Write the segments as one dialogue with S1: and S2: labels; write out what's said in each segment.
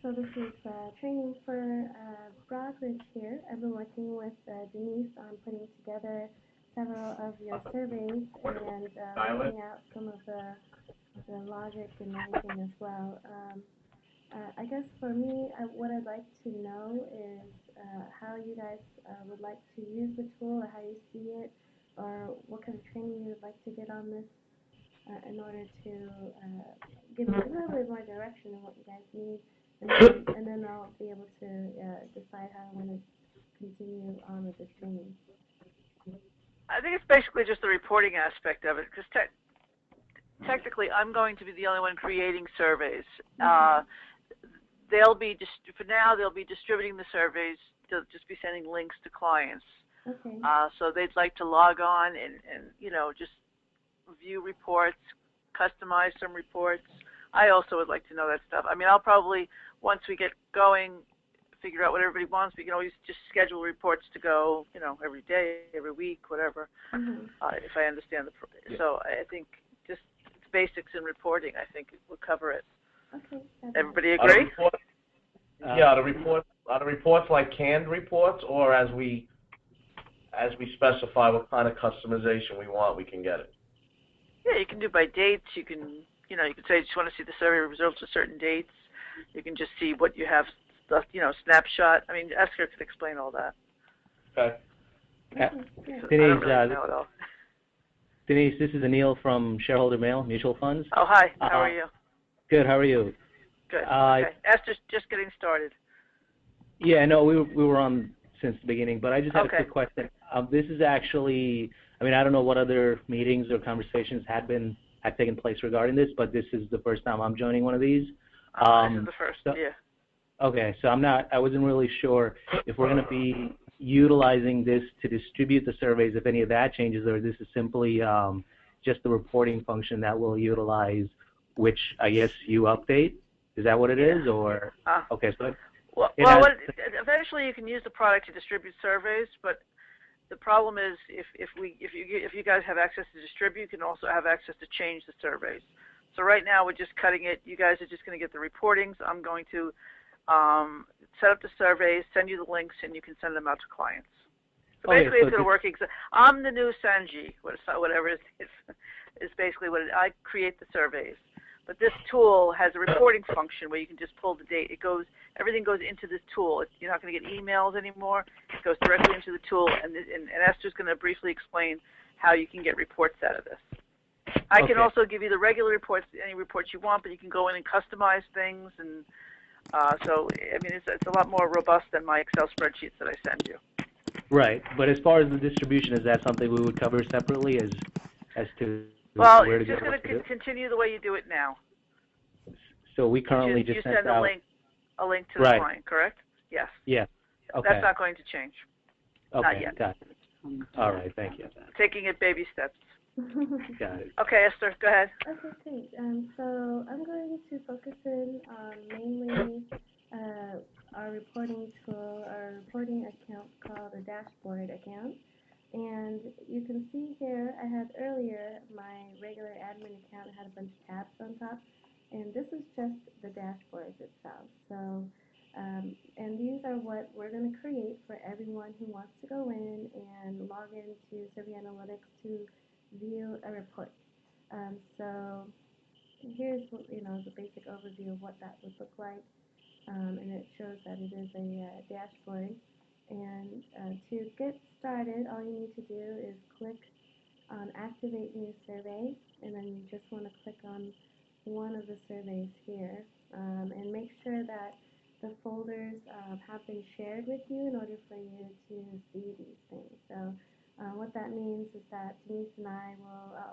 S1: So this is training for Broadridge here. I've been working with Denise on putting together several of your surveys and laying out some of the logic and everything as well. I guess for me, what I'd like to know is how you guys would like to use the tool, or how you see it, or what kind of training you would like to get on this in order to give me a little bit more direction on what you guys need, and then I'll be able to decide how I want to continue on with this training.
S2: I think it's basically just the reporting aspect of it, because technically I'm going to be the only one creating surveys. They'll be, for now, they'll be distributing the surveys. They'll just be sending links to clients.
S1: Okay.
S2: So they'd like to log on and just view reports, customize some reports. I also would like to know that stuff. I mean, I'll probably, once we get going, figure out what everybody wants. We can always just schedule reports to go, every day, every week, whatever, if I understand So I think just it's basics in reporting, I think will cover it.
S1: Okay.
S2: Everybody agree?
S3: Are the reports like canned reports, or as we specify what kind of customization we want, we can get it?
S2: Yeah, you can do by dates. You can, you can say you just want to see the survey results at certain dates. You can just see what you have, snapshot. I mean, Esther could explain all that.
S3: Okay.
S4: Denise, this is Anil from Shareholder Mail Mutual Funds.
S2: Oh, hi. How are you?
S4: Good. How are you?
S2: Good. Okay. Esther's just getting started.
S4: Yeah, no, we were on since the beginning, but I just had a quick question. This is actually, I don't know what other meetings or conversations had taken place regarding this, but this is the first time I'm joining one of these.
S2: This is the first, yeah.
S4: Okay, so I wasn't really sure if we're going to be utilizing this to distribute the surveys, if any of that changes, or this is simply just the reporting function that we'll utilize, which I guess you update. Is that what it is, or okay? So
S2: eventually you can use the product to distribute surveys, but the problem is if you guys have access to distribute, you can also have access to change the surveys. So right now we're just cutting it. You guys are just going to get the reportings. I'm going to set up the surveys, send you the links, and you can send them out to clients. So basically, it's going to work. I'm the new Sanji, whatever it is basically what I create the surveys. But this tool has a reporting function where you can just pull the date. Everything goes into this tool. You're not going to get emails anymore. It goes directly into the tool, and Esther's going to briefly explain how you can get reports out of this. I can also give you the regular reports, any reports you want, but you can go in and customize things, and it's a lot more robust than my Excel spreadsheets that I send you.
S4: Right, but as far as the distribution, is that something we would cover separately as to?
S2: Well, it's just going to continue the way you do it now.
S4: So we currently
S2: you send a link to the client, correct? Yes.
S4: Yeah. Okay.
S2: That's not going to change.
S4: Okay.
S2: Not yet.
S4: Got it. All right. Thank you.
S2: Taking it baby steps.
S4: Got it.
S2: Okay, Esther, go ahead.
S1: Okay, great. So I'm going to focus in on mainly our reporting tool, our reporting account called a dashboard account. And you can see here, I had earlier my regular admin account had a bunch of tabs on top, and this is just the dashboards itself. So, and these are what we're going to create for everyone who wants to go in and log into Survey Analytics to view a report. So here's the basic overview of what that would look like, and it shows that it is a dashboard. And to get started, all you need to do is click on Activate New Survey, and then you just want to click on one of the surveys here, and make sure that the folders have been shared with you in order for you to see these things. So what that means is that Denise and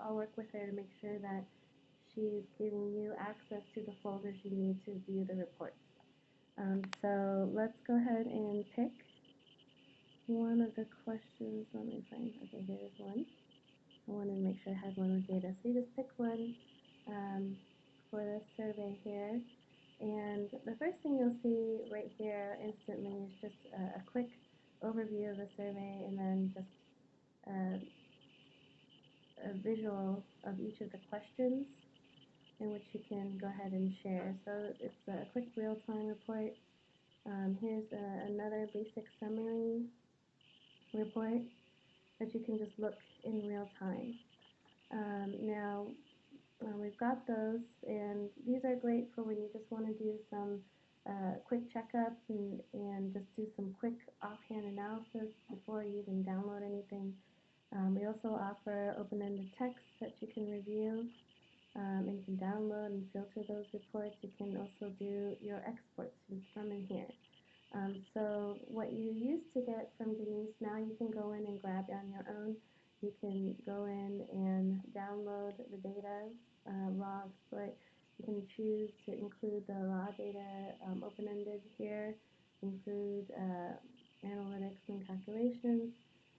S1: I'll work with her to make sure that she's giving you access to the folders you need to view the reports. So let's go ahead and pick one of the questions. Let me find. Okay, here's one. I wanted to make sure I had one with data. So you just pick one for the survey here. And the first thing you'll see right here instantly is just a quick overview of the survey, and then just a visual of each of the questions. in which you can go ahead and share. So it's a quick real-time report. Here's another basic summary report that you can just look in real time. Now, we've got those, and these are great for when you just want to do some quick checkups and just do some quick offhand analysis before you even download anything. We also offer open-ended text that you can review, and you can download and filter those reports. You can also do your exports from in here. So what you used to get from Denise, now you can go in and grab on your own. You can go in and download the data, raw export. You can choose to include the raw data open-ended here, include analytics and calculations,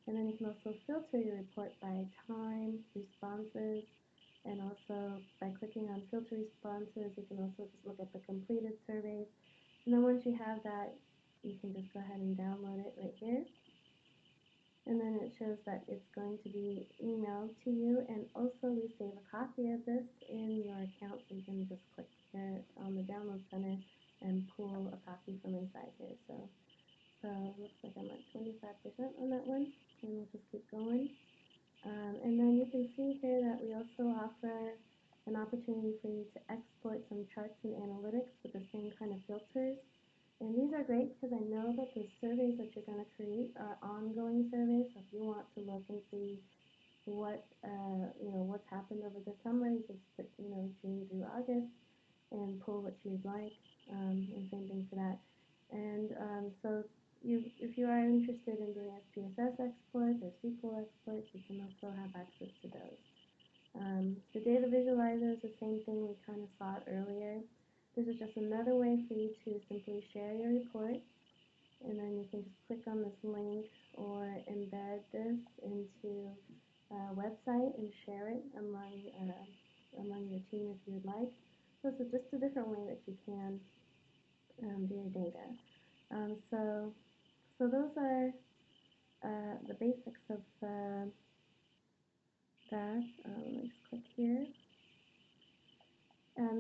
S1: and then you can also filter your report by time, responses, and also by clicking on filter responses, you can also just look at the completed surveys. And then once you have that, you can just go ahead and download it right here. And then it shows that it's going to be emailed to you, and also we save a copy of this in your account, so you can just click here on the download center and pull a copy from inside here. So it looks like I'm at 25% on that one, and we'll just keep going. And then you can see here that we also offer an opportunity for you to export some charts and analytics with the same kind of filters. And these are great because I know that the surveys that you're going to create are ongoing surveys. So if you want to look and see what what's happened over the summer, you can put June through August and pull what you'd like, and same thing for that. And so if you are interested in doing SPSS exports or SQL exports, you can also have access to those. The data visualizer is the same thing we kind of saw earlier. This is just another way for you to simply share your report, and then you can just click on this link or embed this into a website and share it among your team if you would like. So it's just a different way that you can do your data. So those are the basics of that. Let me just click here.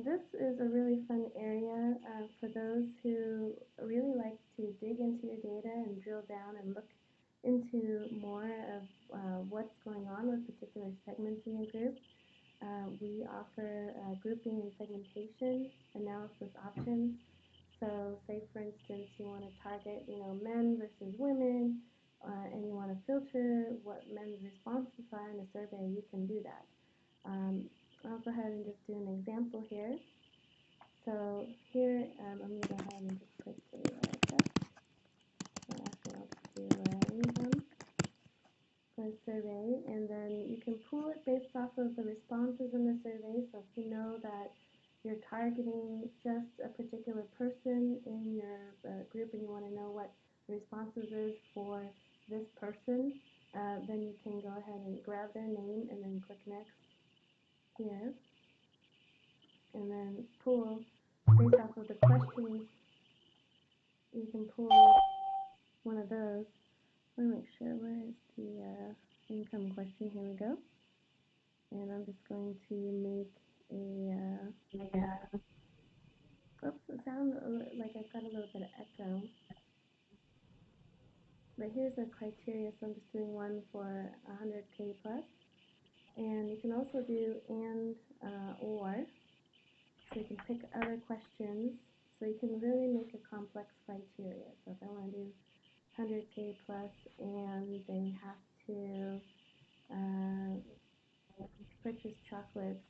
S1: This is a really fun area for those who really like to dig into your data and drill down and look into more of what's going on with particular segments in your group. We offer grouping and segmentation analysis options. So say for instance you want to target men versus women, and you want to filter what men's responses are in a survey, you can do that. I'll go ahead and just do an example here. So here I'm going to go ahead and just click the test. Actually I'll just do income for a survey, and then you can pull it based off of the responses in the survey. So if you know that you're targeting just a particular person in your group and you want to know what the responses is for this person, then you can go ahead and grab their name and then click next here, and then pull based off of the questions. You can pull one of those. Let me make sure, where is the income question? Here we go. And I'm just going to make oops, it sounds like I've got a little bit of echo. But here's the criteria, so I'm just doing one for 100K plus. And you can also do and or, so you can pick other questions. So you can really make a complex criteria. So if I want to do 100K plus and they have to purchase chocolates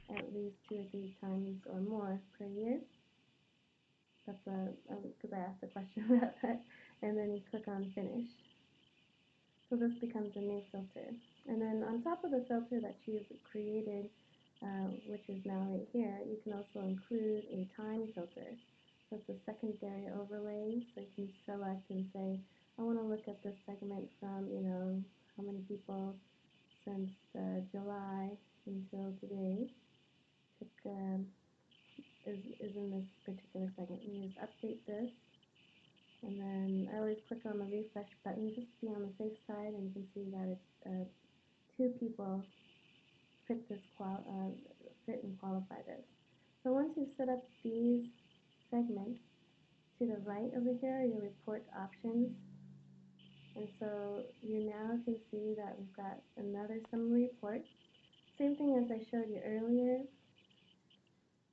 S1: at least 2 or 3 times or more per year. That's because I asked a question about that. And then you click on finish. So this becomes a new filter. And then on top of the filter that you've created, which is now right here, you can also include a time filter. So it's a secondary overlay, so you can select and say, I want to look at this segment from, how many people since July until today is in this particular segment. You just update this, and then I always click on the refresh button just to be on the safe side, and you can see that it's 2 people fit fit and qualify this. So once you've set up these segments, to the right over here are your report options. And so you now can see that we've got another summary report. Same thing as I showed you earlier.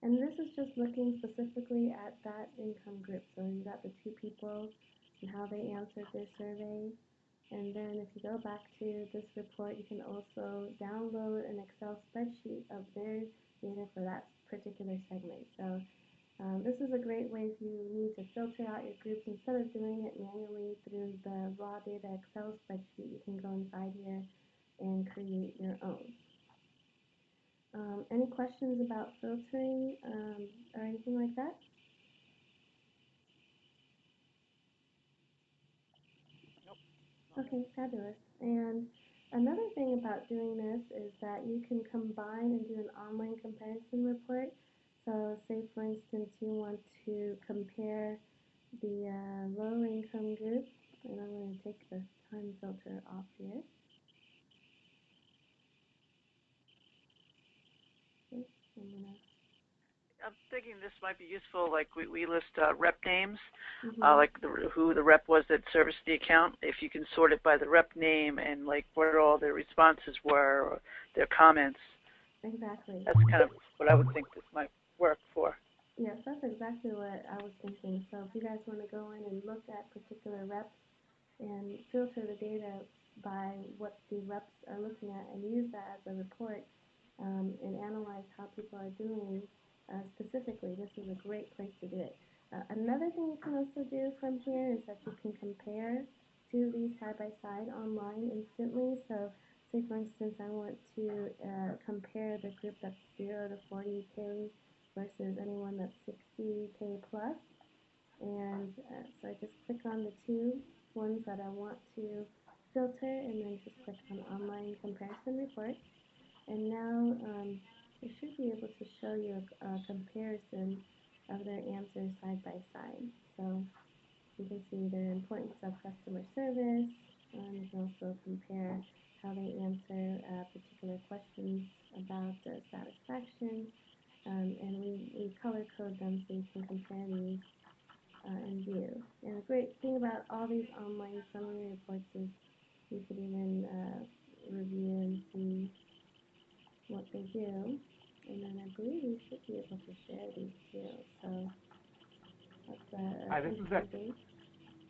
S1: And this is just looking specifically at that income group. So you got the two people and how they answered their survey. And then if you go back to this report, you can also download an Excel spreadsheet of their data for that particular segment. So this is a great way if you need to filter out your groups. Instead of doing it manually through the raw data Excel spreadsheet, you can go inside here and create your own. Any questions about filtering or anything like that? Okay, fabulous. And another thing about doing this is that you can combine and do an online comparison report. So say, for instance, you want to compare the low income group, and I'm going to take the time filter off here. Okay,
S2: I'm thinking this might be useful, like we list rep names,
S1: mm-hmm.
S2: Like who the rep was that serviced the account. If you can sort it by the rep name and like what all their responses were, or their comments.
S1: Exactly.
S2: That's kind of what I would think this might work for.
S1: Yes, that's exactly what I was thinking. So if you guys want to go in and look at particular reps and filter the data by what the reps are looking at and use that as a report and analyze how people are doing specifically, this is a great place to do it. Another thing you can also do from here is that you can compare two of these side by side online instantly. So say, for instance, I want to compare the group that's 0 to 40K versus anyone that's 60K plus. And so I just click on the two ones that I want to filter and then just click on online comparison report. And now it should be able to show you a comparison of their answers side by side. So you can see their importance of customer service. You can also compare how they answer particular questions about satisfaction. And we color code them so you can compare these and view. And the great thing about all these online summary reports is you could even review and see what they do. And then I believe we should be able to share these too. So that's
S5: Hi, this is Zach.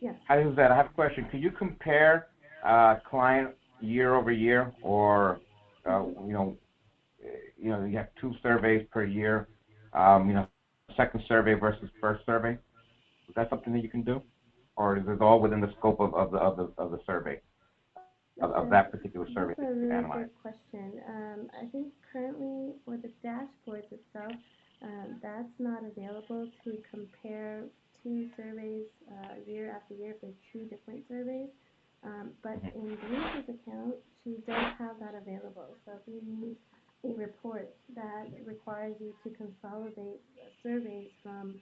S1: Yes.
S5: Hi, this is Ed. I have a question. Could you compare client year over year, or you have two surveys per year, second survey versus first survey? Is that something that you can do, or is it all within the scope of the survey, of that particular survey
S1: That's a
S5: to
S1: really
S5: analyze?
S1: good question. I think currently for the dashboards itself, that's not available to compare two surveys year after year for two different surveys. But in Denise's account, she does have that available. So if you need a report that requires you to consolidate surveys from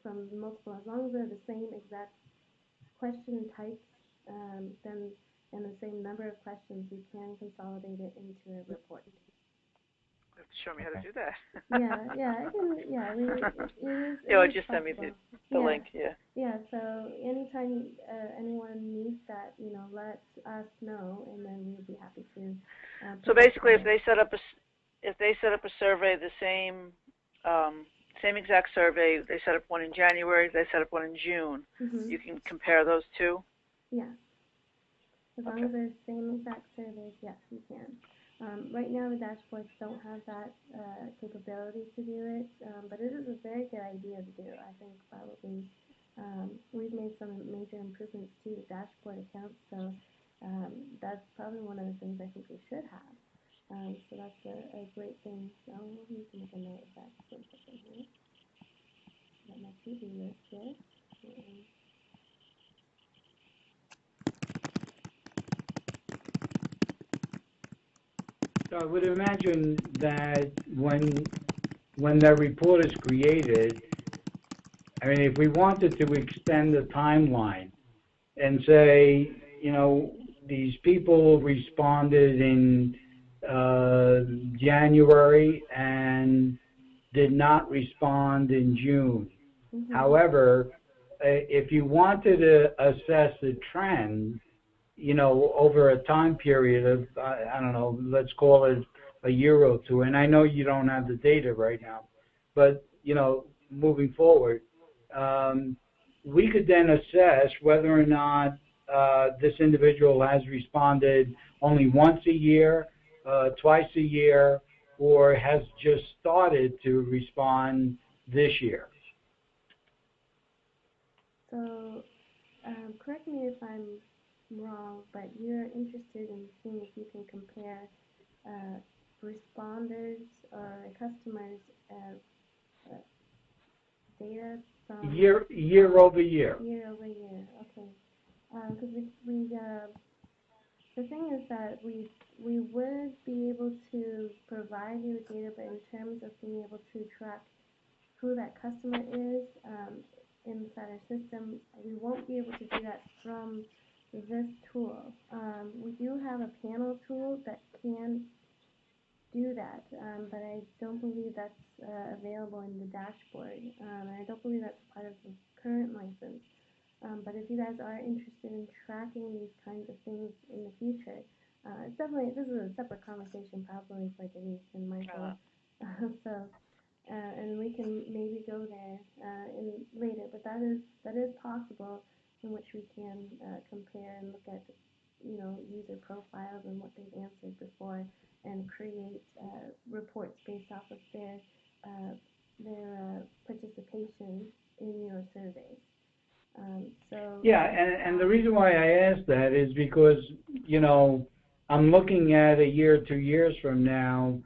S1: multiple, as long as they're the same exact question types, then and the same number of questions, you can consolidate it into a report.
S2: Show me how to do that.
S1: Yeah, I can. Yeah,
S2: Just send me the link. Yeah.
S1: Yeah. So anytime anyone needs that, let us know, and then we'll be happy to.
S2: So basically, if they set up a survey, the same exact survey, they set up one in January, they set up one in June.
S1: Mm-hmm.
S2: You can compare those two.
S1: Yeah. As long as they're the same exact surveys, yes, you can. Right now, the dashboards don't have that capability to do it, but it is a very good idea to do. I think probably we've made some major improvements to the dashboard accounts, so that's probably one of the things I think we should have. So that's a great thing. So we'll need to make a note of that in here. Got my to-do list here.
S6: So I would imagine that when that report is created, I mean, if we wanted to extend the timeline and say, these people responded in January and did not respond in June.
S1: Mhm.
S6: However, if you wanted to assess the trend, over a time period of, I don't know, let's call it a year or two, and I know you don't have the data right now, but, moving forward, um, we could then assess whether or not this individual has responded only once a year, twice a year, or has just started to respond this year.
S1: So, correct me if I'm wrong, but you're interested in seeing if you can compare uh, responders or customers' uh, data from
S6: Year over year.
S1: year over year. Okay, because the thing is that we would be able to provide you with data, but in terms of being able to track who that customer is inside our system, we won't be able to do that from this tool. We do have a panel tool that can do that, but I don't believe that's available in the dashboard, and I don't believe that's part of the current license. But if you guys are interested in tracking these kinds of things in the future, it's definitely, this is a separate conversation probably for Denise and Michael. So, and we can maybe go there in later, but that is possible, in which we can compare and look at user profiles and what they've answered before, and create reports based off of their participation in your survey. So
S6: Yeah, and the reason why I asked that is because, I'm looking at a year, 2 years from now,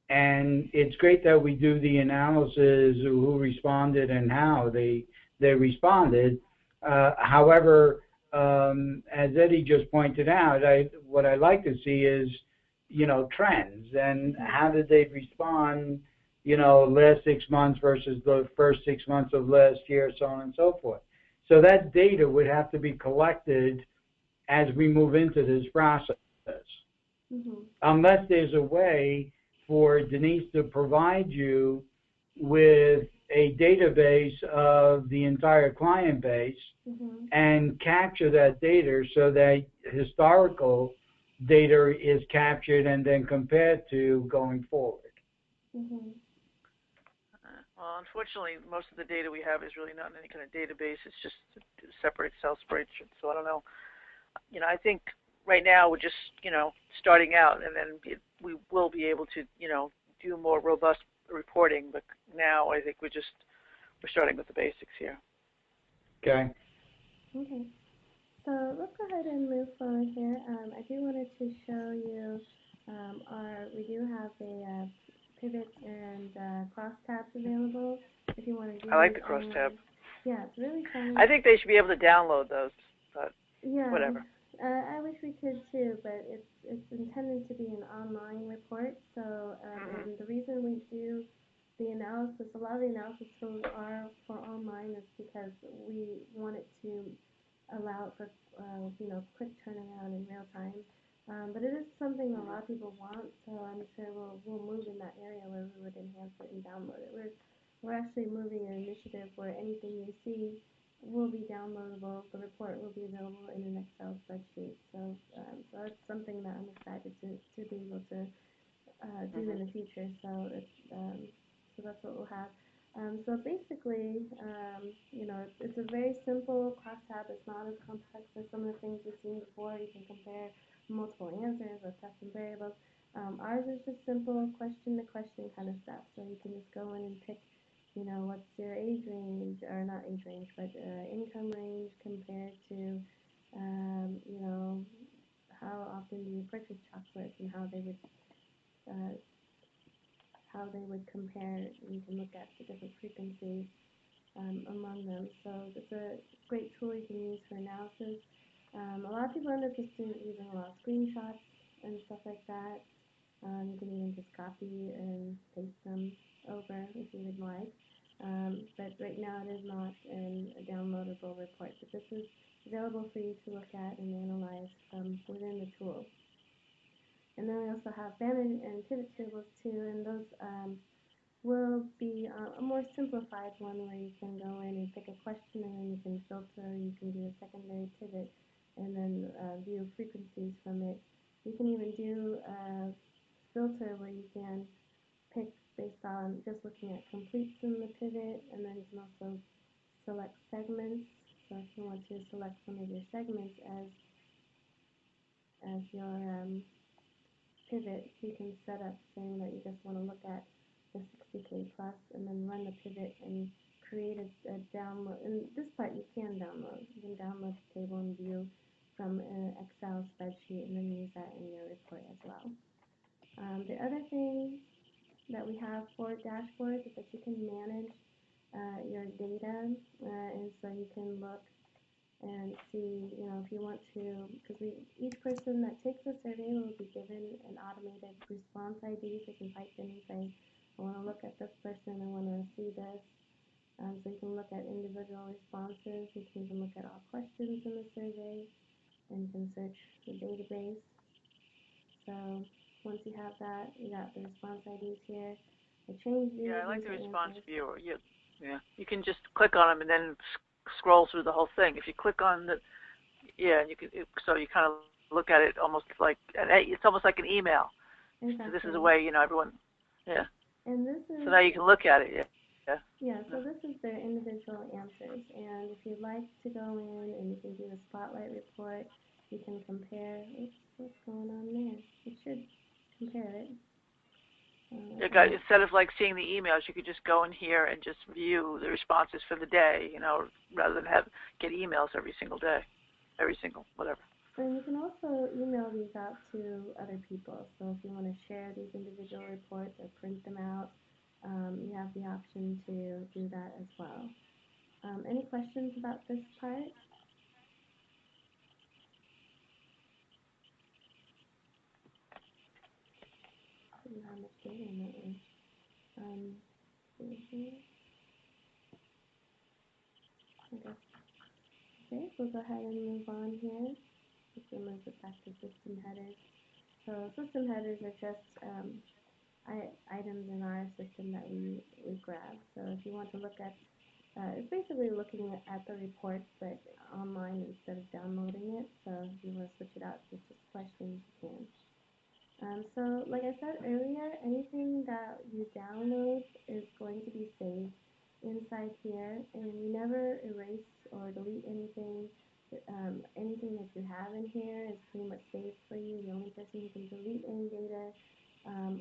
S6: and it's great that we do the analysis of who responded and how they responded. However, as Eddie just pointed out, what I like to see is, trends and how did they respond, last 6 months versus the first 6 months of last year, so on and so forth. So that data would have to be collected as we move into this process.
S1: mhm,
S6: Unless there's a way for Denise to provide you with a database of the entire client base
S1: mhm,
S6: and capture that data so that historical data is captured and then compared to going forward.
S1: mhm.
S2: Well, unfortunately, most of the data we have is really not in any kind of database. It's just a separate Excel spreadsheet. So I don't know. I think right now we're just, starting out, and then we will be able to, do more robust reporting. But now I think we're starting with the basics here.
S6: Okay.
S1: Okay. So let's go ahead and move forward here. I do wanted to show you we do have a pivot and crosstabs available if you want to do
S2: I like
S1: these
S2: the crosstab.
S1: online. Yeah, it's really fun.
S2: I think they should be able to download those, but
S1: Yeah,
S2: whatever.
S1: I wish we could too, but it's intended to be an online report. So, and the reason we do the analysis, a lot of the analysis tools are for online, is because we want it to allow for quick turnaround in real time. But it is something a lot of people want, so I'm sure we'll move in that area where we would enhance it and download it. We're actually moving an initiative where anything you see will be downloadable. The report will be available in an Excel spreadsheet. So that's something that I'm excited to be able to do in the future. So that's what we'll have. So basically, it's a very simple crosstab. It's not as complex as some of the things we've seen before. You can compare multiple answers or custom variables. Ours is just simple question to question kind of stuff. So you can just go in and pick, what's your age range, or not age range, but income range compared to, how often do you purchase chocolates, and uh, how they would compare. You can look at the different frequencies among them. So it's a great tool you can use for analysis. A lot of people end up just using a lot of screenshots and stuff like that. You can even just copy and paste them over if you would like. But right now it is not a downloadable report. But this is available for you to look at and analyze from within the tool. And then we also have banner and pivot tables too, and those will be a more simplified one where you can go in and pick a question and then you can filter, you can do a secondary pivot, and then view frequencies from it. You can even do a filter where you can pick based on just looking at completes in the pivot, and then you can also select segments. So if you want to select one of your segments as your pivot, you can set up saying that you just want to look at the 60K plus and then run the pivot and create a download. And this part you can download. You can download the table and view from an Excel spreadsheet and then use that in your report as well. The other thing that we have for dashboards is that you can manage your data, and so you can look and see, if you want to, because each person that takes the survey will be given an automated response ID, so you can type in and say, I want to look at this person, I want to see this. So you can look at individual responses, you can even look at all questions in the survey, and you can search the database. So once you have that, you got the response IDs here. I changed the
S2: Yeah, I like the response
S1: answers.
S2: viewer. Yeah. You can just click on them and then scroll through the whole thing. If you click on the, you can. So you kind of look at it almost like it's almost like an email.
S1: Exactly.
S2: So this is a way everyone. Yeah.
S1: And this is.
S2: So now you can look at it. Yeah.
S1: Yeah. So this is their individual answers, and if you'd like to go in and you can do the spotlight report, you can compare. Oops, what's going on there? It should compare it.
S2: Instead of like seeing the emails, you could just go in here and just view the responses for the day, rather than get emails every single day, whatever.
S1: And you can also email these out to other people. So if you want to share these individual reports or print them out, you have the option to do that as well. Any questions about this part? I don't know how much data in that one. I guess. Okay, we'll go ahead and move on here. Just move it back to system headers. So system headers are just items in our system that we grab. So if you want to look at, it's basically looking at the report, but online instead of downloading it. So if you want to switch it out to just questions, you can. So like I said earlier, anything that you download is going to be saved inside here, and you never erase or delete anything. Anything that you have in here is pretty much saved for you. The only person who can delete any data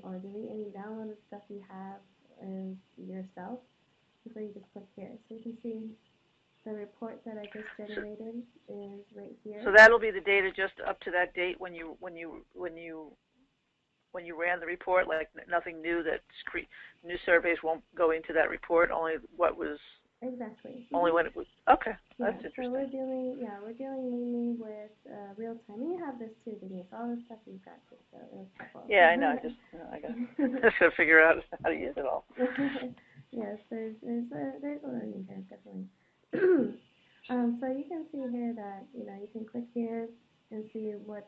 S1: or delete any downloaded stuff you have is yourself. So you just click here. So you can see the report that I just generated is right here.
S2: So that'll be the data just up to that date when you ran the report, like nothing new new surveys won't go into that report, only what was
S1: exactly.
S2: Only when it was okay.
S1: Yeah,
S2: That's interesting.
S1: So we're dealing mainly with real time. And you have this too, Denise. All this stuff you've got too. So it's helpful.
S2: Yeah, I know. I gotta figure out how to use it all.
S1: Yes, there's a learning curve definitely. So you can see here that you can click here and see what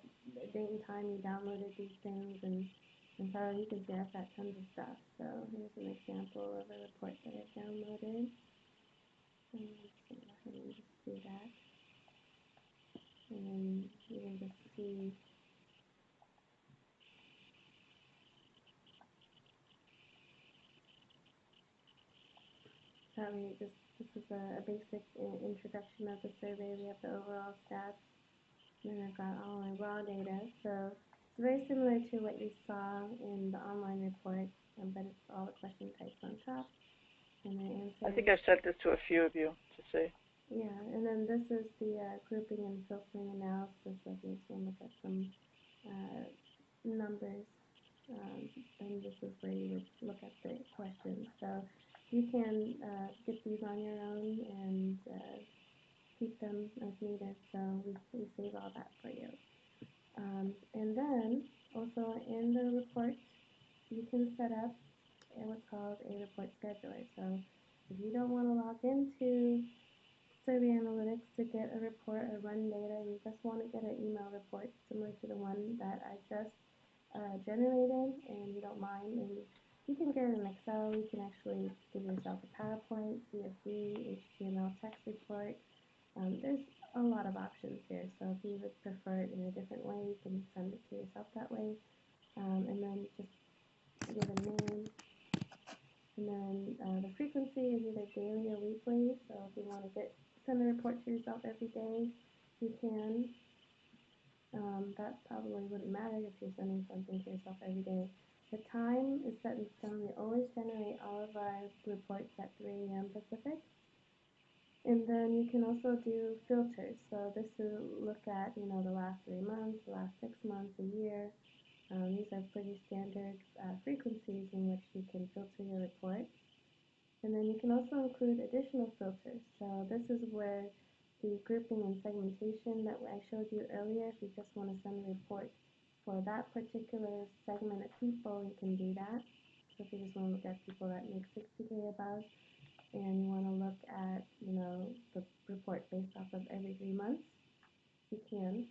S1: date and time you downloaded these things, and so you can see I've got tons of stuff. So here's an example of a report that I've downloaded. And go ahead and just do that. And then you can just see this is a basic introduction of the survey. We have the overall stats, and then I've got all my raw data. So it's very similar to what you saw in the online report, but it's all the question types on top and the answers.
S2: I think I sent this to a few of you to see.
S1: Yeah, and then this is the grouping and filtering analysis. So if you just want to look at some numbers, then this is where you would look at the questions. So you can get these on your own and keep them as needed. So we save all that for you. And then also in the report, you can set up what's called a report scheduler. So if you don't want to log into Survey Analytics to get a report or run data, you just want to get an email report similar to the one that I just generated and you don't mind, and you can get it in Excel. You can actually give yourself a PowerPoint, CSV, HTML text report. There's a lot of options here, so if you would prefer it in a different way, you can send it to yourself that way. And then just give a name, and then the frequency is either daily or weekly. So if you want to send a report to yourself every day, you can. That probably wouldn't matter if you're sending something to yourself every day. The time is set in stone. We always generate all of our reports at 3 a.m. Pacific. And then you can also do filters. So this will look at, the last 3 months, the last 6 months, a year. These are pretty standard frequencies in which you can filter your report. And then you can also include additional filters. So this is where the grouping and segmentation that I showed you earlier, if you just want to send a report for that particular segment of people, you can do that. So if you just want to look at people that make 60K above, and you want to look at, the report based off of every 3 months, you can.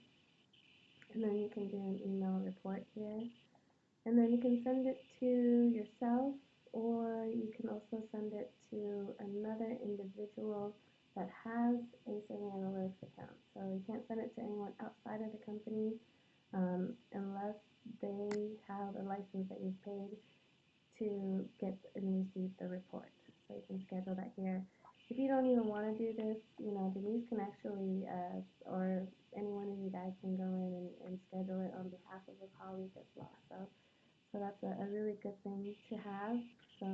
S1: And then you can do an email report here. And then you can send it to yourself, or you can also send it to another individual that has a saving analytics account. So you can't send it to anyone outside of the company unless they have a license that you've paid to get and receive the report. So you can schedule that here. If you don't even want to do this, Denise can actually, or any one of you guys can go in and schedule it on behalf of a colleague as well. So that's a really good thing to have. So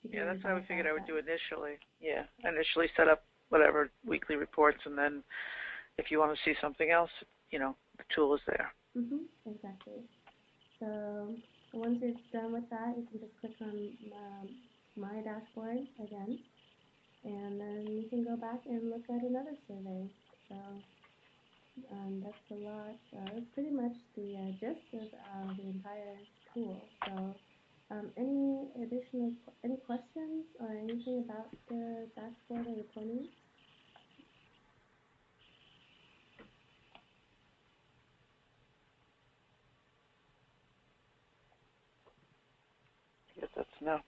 S2: yeah, that's how we figured I would do initially. Yeah, initially set up whatever weekly reports, and then if you want to see something else, the tool is there.
S1: Exactly. So once you're done with that, you can just click on my dashboard again, and then you can go back and look at another survey. So that's a lot. That's pretty much the gist of the entire tool. So any questions or anything about the dashboard or reporting?
S2: I guess that's no.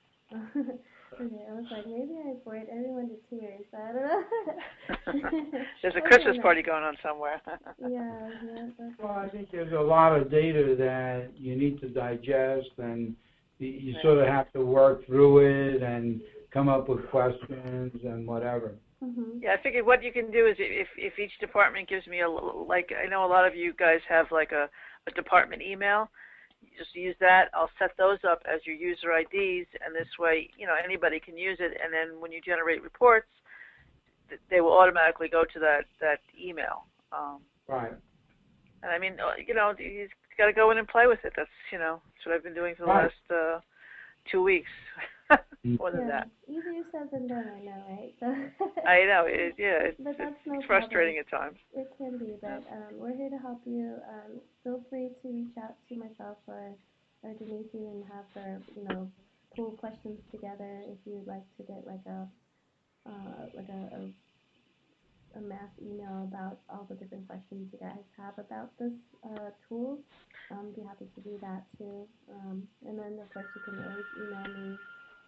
S1: Okay, I was like, maybe I bored everyone to tears. I don't know.
S2: There's a Christmas party going on somewhere.
S1: Yeah.
S6: Well, I think there's a lot of data that you need to digest, and you sort of have to work through it and come up with questions and whatever.
S2: Yeah, I figured what you can do is if each department gives me I know a lot of you guys have like a department email. Just use that. I'll set those up as your user IDs, and this way, anybody can use it. And then when you generate reports, they will automatically go to that email.
S6: Right.
S2: And I mean, you got to go in and play with it. That's that's what I've been doing for the last 2 weeks. More than that.
S1: Easier said than done, I know, right? So
S2: I know.
S1: But that's no
S2: it's frustrating
S1: problem.
S2: at times.
S1: It can be, but we're here to help you. Feel free to reach out to myself or Denise and have her, pull questions together if you'd like to get like a mass email about all the different questions you guys have about this tool. Be happy to do that too. And then of course you can always email me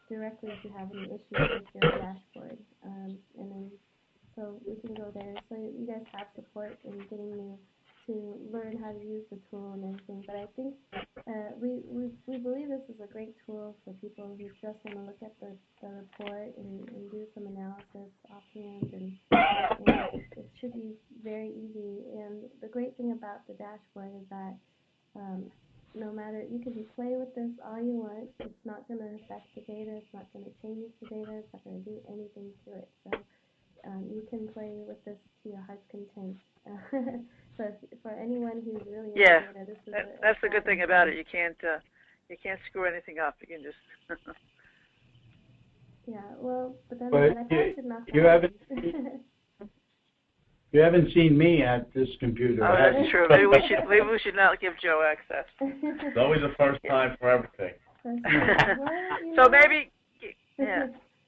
S1: directly if you have any issues with your dashboard. And then so we can go there. So you guys have support in getting me to learn how to use the tool and everything. But I think we believe this is a great tool for people who just want to look at the report and do some analysis offhand, and it should be very easy. And the great thing about the dashboard is that no matter, you can play with this all you want. It's not going to affect the data. It's not going to change the data. It's not going to do anything to it. So you can play with this to your heart's content. So for anyone who's really into data, this is
S2: that's the good thing about it. You can't screw anything up. You can just
S1: yeah. Well, but then
S6: But
S1: I probably should knock
S6: you haven't seen me at this computer.
S2: Oh, that's true. Maybe we should not give Joe access.
S3: It's always the first time for everything.
S2: So maybe,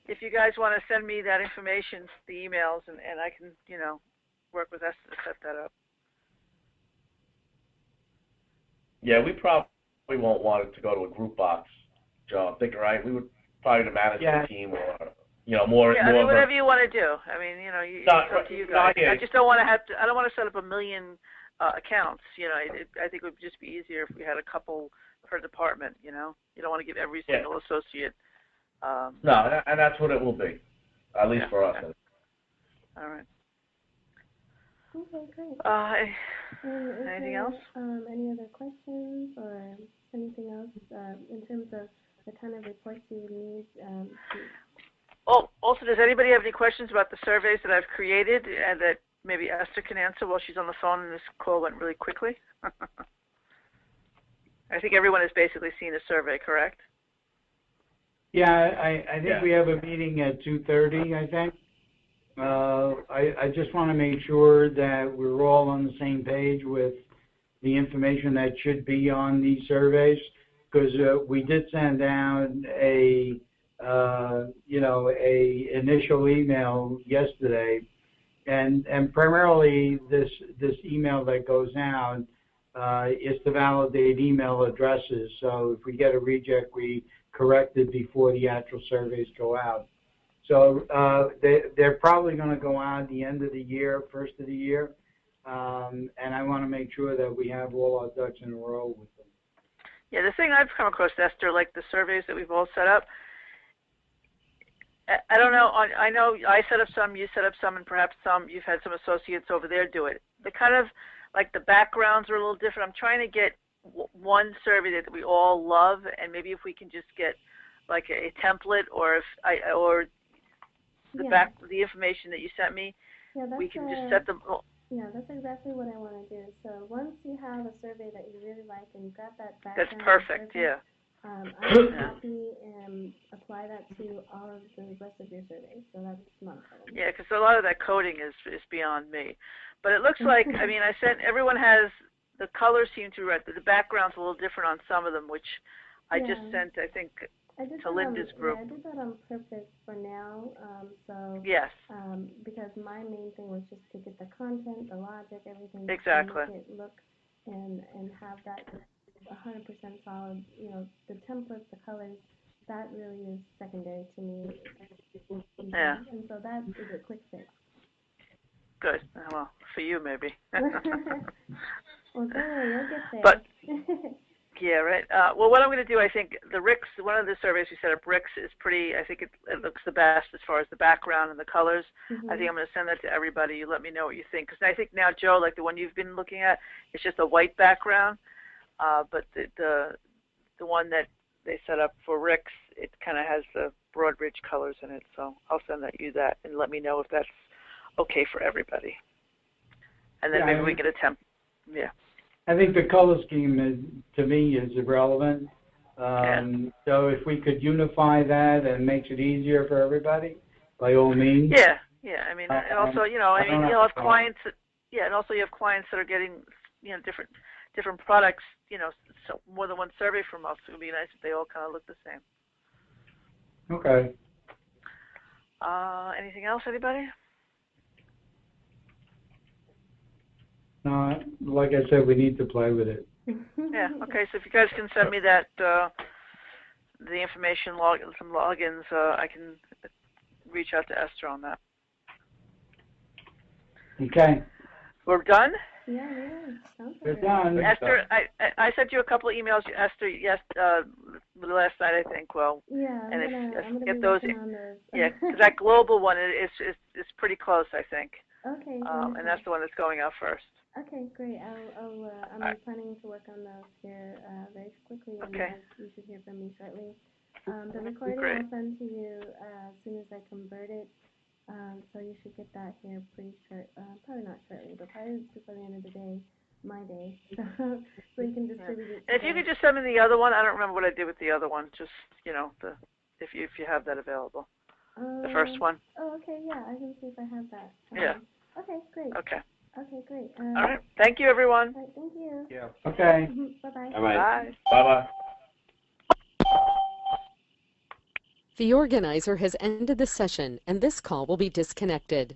S2: if you guys want to send me that information, the emails, and I can, work with us to set that up.
S3: Yeah, we probably we won't want it to go to a group box, Joe. I'm thinking, right? We would probably the management team or, more.
S2: Yeah,
S3: more
S2: I mean, whatever you want to do. I mean, it's up to you guys. I just don't want to I don't want to set up a million accounts. I think it would just be easier if we had a couple per department. You don't want to give every single associate.
S3: No, and that's what it will be, at least for us.
S2: Okay. All right.
S1: Okay, great.
S2: Anything else?
S1: Any other questions or anything else in terms of the kind of reports you would need?
S2: Also, does anybody have any questions about the surveys that I've created and that maybe Esther can answer while she's on the phone and this call went really quickly? I think everyone has basically seen a survey, correct?
S6: Yeah, I think we have a meeting at 2:30, I think. I just want to make sure that we're all on the same page with the information that should be on these surveys, because we did send out a initial email yesterday, and primarily this email that goes out is to validate email addresses. So if we get a reject, we correct it before the actual surveys go out. So they're probably going to go out at the end of the year, first of the year, and I want to make sure that we have all our ducks in a row with them.
S2: Yeah, the thing I've come across, Esther, like the surveys that we've all set up, I don't know, I know I set up some, you set up some, and perhaps you've had some associates over there do it. The kind of, like the backgrounds are a little different. I'm trying to get one survey that we all love, and maybe if we can just get like a template, or the information that you sent me, we can just set them.
S1: Yeah, that's exactly what I want to do. So once you have a survey that you really like and you got that background,
S2: that's perfect.
S1: survey,
S2: Yeah.
S1: I'm happy and apply that to all of the rest of your surveys. So that's not a problem.
S2: Yeah, because a lot of that coding is beyond me. But it looks like, I mean, everyone has, the colors seem to be right. The background's a little different on some of them, which I just sent, I think, to Linda's group.
S1: Yeah, I did that on purpose for now.
S2: Yes.
S1: Because my main thing was just to get the content, the logic, everything.
S2: Exactly.
S1: To make it look and have that 100% solid. The templates, the colors, that really is secondary to me.
S2: Yeah.
S1: And so that is a quick fix.
S2: Good. Well, for you maybe.
S1: Well, don't worry, you'll get there.
S2: But yeah, right. Well, what I'm going to do, I think the RICS, one of the surveys we set up, RICS, is pretty. I think it looks the best as far as the background and the colors. I think I'm going to send that to everybody. You let me know what you think, because I think now, Joe, like the one you've been looking at, it's just a white background. But the one that they set up for RICS, it kind of has the Broadridge colors in it. So I'll send you that and let me know if that's okay for everybody. And then maybe we get a temp. Yeah.
S6: I think the color scheme, to me, is irrelevant. So if we could unify that and makes it easier for everybody, by all means.
S2: Yeah. I mean, and also, you'll have clients. And also you have clients that are getting, different products. So more than one survey from us. It would be nice if they all kind of look the same.
S6: Okay.
S2: Anything else, anybody?
S6: Like I said, we need to play with it.
S2: Yeah. Okay. So if you guys can send me that, the information, some logins, I can reach out to Esther on that.
S6: Okay.
S2: We're done?
S1: Yeah.
S6: We're done.
S2: Esther, I sent you a couple of emails, Esther, last night, I think. Well, and
S1: I'm gonna
S2: get
S1: be
S2: those.
S1: working on those.
S2: Yeah, because that global one is pretty close, I think.
S1: Okay.
S2: And that's the one that's going out first.
S1: Okay, great. I'm planning to work on those here very quickly, and you should hear from me shortly. The recording I'll send to you as soon as I convert it, so you should get that here pretty short. Probably not shortly, but probably before the end of the day, my day, so you can distribute it.
S2: And if you could just send me the other one, I don't remember what I did with the other one. Just if you have that available, the first one.
S1: Oh, okay, yeah, I can see if I have that.
S2: Yeah.
S1: Okay, great.
S2: Okay.
S1: Okay, great.
S2: All right. Thank you, everyone.
S1: All right, thank you.
S5: Yeah.
S6: Okay.
S1: Bye-bye.
S2: Bye.
S3: Bye-bye.
S7: The organizer has ended the session, and this call will be disconnected.